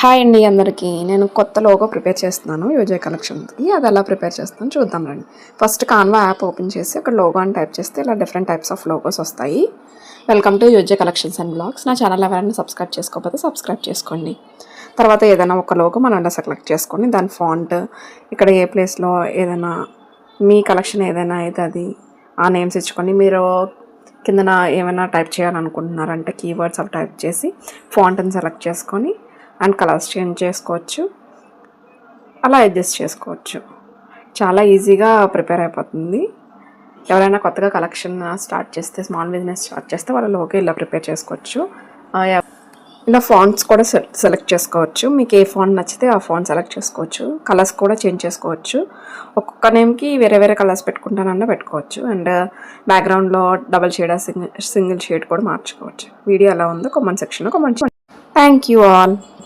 Hi అండి అందరికీ. నేను కొత్త లోగో ప్రిపేర్ చేస్తున్నాను యూజే కలెక్షన్కి. అది ఎలా ప్రిపేర్ చేస్తాను చూద్దాం రండి. ఫస్ట్ కాన్వా యాప్ ఓపెన్ చేసి అక్కడ లోగో అని టైప్ చేస్తే ఇలా డిఫరెంట్ టైప్స్ ఆఫ్ లోగోస్ వస్తాయి. Welcome to UJ collections and blogs. నా ఛానల్ ఎవరైనా సబ్స్క్రైబ్ చేసుకోకపోతే సబ్స్క్రైబ్ చేసుకోండి. తర్వాత ఏదైనా ఒక లోగో మనం ఇలా సెలెక్ట్ చేసుకొని దాని ఫాంట్ ఇక్కడ ఏ ప్లేస్లో ఏదైనా మీ కలెక్షన్ ఏదైనా అయితే అది ఆ నేమ్స్ ఇచ్చుకొని మీరు కిందన ఏమైనా టైప్ చేయాలనుకుంటున్నారంటే కీవర్డ్స్ అవి టైప్ చేసి ఫాంట్ని సెలెక్ట్ చేసుకొని అండ్ కలర్స్ చేంజ్ చేసుకోవచ్చు, అలా అడ్జస్ట్ చేసుకోవచ్చు. చాలా ఈజీగా ప్రిపేర్ అయిపోతుంది. ఎవరైనా కొత్తగా కలెక్షన్ స్టార్ట్ చేస్తే, స్మాల్ బిజినెస్ స్టార్ట్ చేస్తే వాళ్ళ లోగో ఇలా ప్రిపేర్ చేసుకోవచ్చు. ఇలా ఫాంట్స్ కూడా సెలెక్ట్ చేసుకోవచ్చు. మీకు ఏ ఫాంట్ నచ్చితే ఆ ఫాంట్ సెలెక్ట్ చేసుకోవచ్చు. కలర్స్ కూడా చేంజ్ చేసుకోవచ్చు. ఒక్కొక్క నేమ్కి వేరే వేరే కలర్స్ పెట్టుకుంటానన్నా పెట్టుకోవచ్చు. అండ్ బ్యాక్గ్రౌండ్లో డబల్ షేడ్ సింగిల్ షేడ్ కూడా మార్చుకోవచ్చు. వీడియో ఎలా ఉందో కామెంట్ సెక్షన్లో కామెంట్. Thank you all.